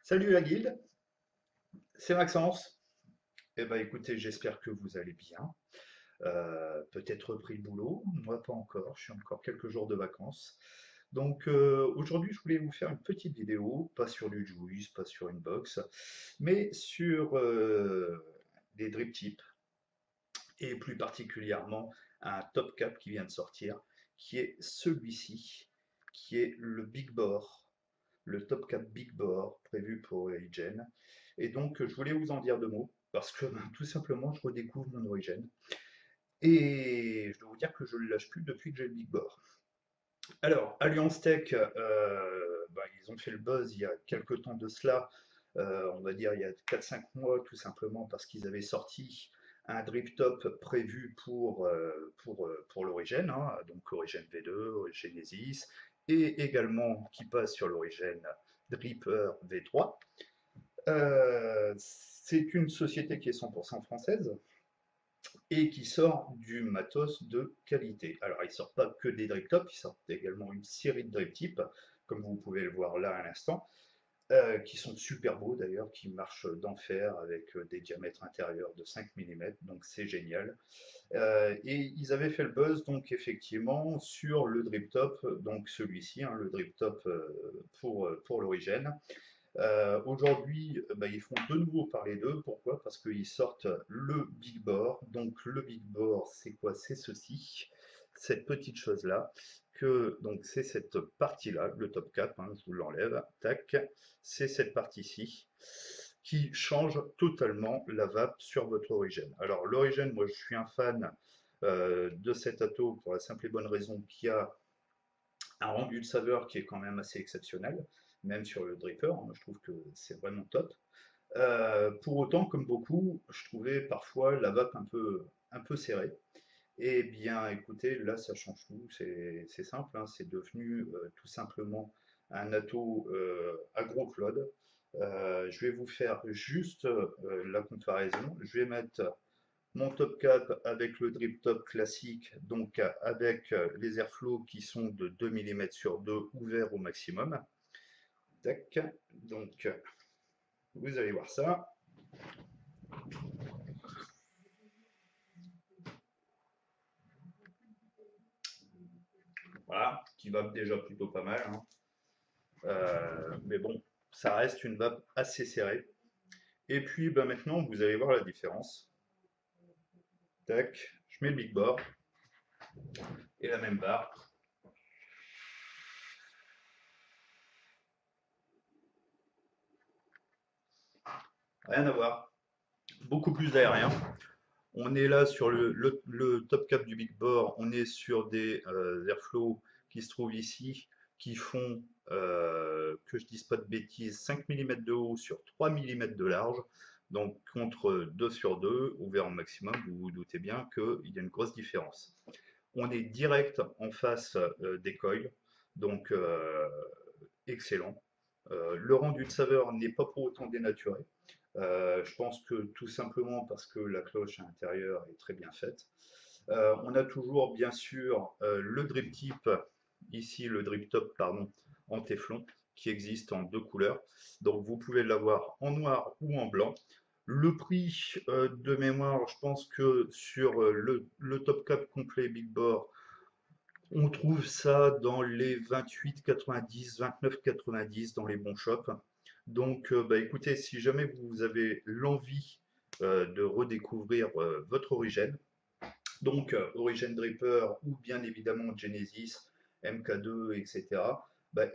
Salut la guilde, c'est Maxence. Eh ben écoutez, j'espère que vous allez bien. Peut-être repris le boulot, moi pas encore, je suis encore quelques jours de vacances. Donc aujourd'hui je voulais vous faire une petite vidéo, pas sur du juice, pas sur une box, mais sur des drip tips et plus particulièrement un top cap qui vient de sortir, qui est celui-ci, qui est le Big Bore, le Top Cap Big Bore prévu pour Origin. Et donc, je voulais vous en dire deux mots, parce que tout simplement, je redécouvre mon Origin. Et je dois vous dire que je ne le lâche plus depuis que j'ai le Big Bore. Alors, Alliance Tech, ils ont fait le buzz il y a quelques temps de cela, on va dire il y a 4-5 mois, tout simplement parce qu'ils avaient sorti un drip top prévu pour l'Origin, hein, donc Origin V2, Origin Genesis, et également qui passe sur l'Origin Dripper V3. C'est une société qui est 100% française, et qui sort du matos de qualité. Alors, ils sortent pas que des drip tops, ils sortent également une série de drip tips, comme vous pouvez le voir là à l'instant, qui sont super beaux d'ailleurs, qui marchent d'enfer avec des diamètres intérieurs de 5 mm, donc c'est génial. Et ils avaient fait le buzz donc effectivement sur le drip top, donc celui-ci, hein, le drip top pour l'origine. Aujourd'hui, ils font de nouveau parler d'eux. Pourquoi? Parce qu'ils sortent le Big Bore. Donc le Big Bore, c'est quoi? C'est ceci, cette petite chose-là, donc c'est cette partie-là, le top cap, hein, je vous l'enlève, tac, c'est cette partie-ci qui change totalement la vape sur votre origine. Alors l'origine, moi je suis un fan de cet atto pour la simple et bonne raison qu'il y a un rendu de saveur qui est quand même assez exceptionnel, même sur le dripper, hein, je trouve que c'est vraiment top. Pour autant, comme beaucoup, je trouvais parfois la vape un peu serrée. Eh bien, écoutez, là, ça change tout. C'est simple, hein, c'est devenu tout simplement un atto agro-cloud. Je vais vous faire juste la comparaison. Je vais mettre mon top cap avec le drip top classique, donc avec les airflows qui sont de 2 mm sur 2 ouverts au maximum. Tac. Donc, vous allez voir ça. Voilà, qui va déjà plutôt pas mal, hein. Mais bon, ça reste une vape assez serrée. Et puis maintenant, vous allez voir la différence. Tac, je mets le big bore et la même barre. Rien à voir, beaucoup plus d'aérien. On est là sur le top cap du Big Bore, on est sur des airflows qui se trouvent ici, qui font, que je dise pas de bêtises, 5 mm de haut sur 3 mm de large, donc contre 2 sur 2, ouvert au maximum, vous vous doutez bien qu'il y a une grosse différence. On est direct en face des coils, donc excellent. Le rendu de saveur n'est pas pour autant dénaturé. Je pense que tout simplement parce que la cloche à l'intérieur est très bien faite. On a toujours bien sûr le drip tip, ici le drip top pardon, en téflon, qui existe en deux couleurs. Donc vous pouvez l'avoir en noir ou en blanc. Le prix de mémoire, je pense que sur le top cap complet Big Bore, on trouve ça dans les 28,90, 29,90 dans les bons shops. Donc, écoutez, si jamais vous avez l'envie de redécouvrir votre origine, donc Origin Dripper ou bien évidemment Genesis, MK2, etc.,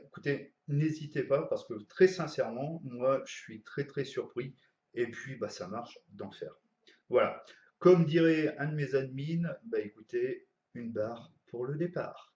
écoutez, n'hésitez pas parce que très sincèrement, moi, je suis très surpris et puis ça marche d'enfer. Voilà. Comme dirait un de mes admins, écoutez, une barre pour le départ.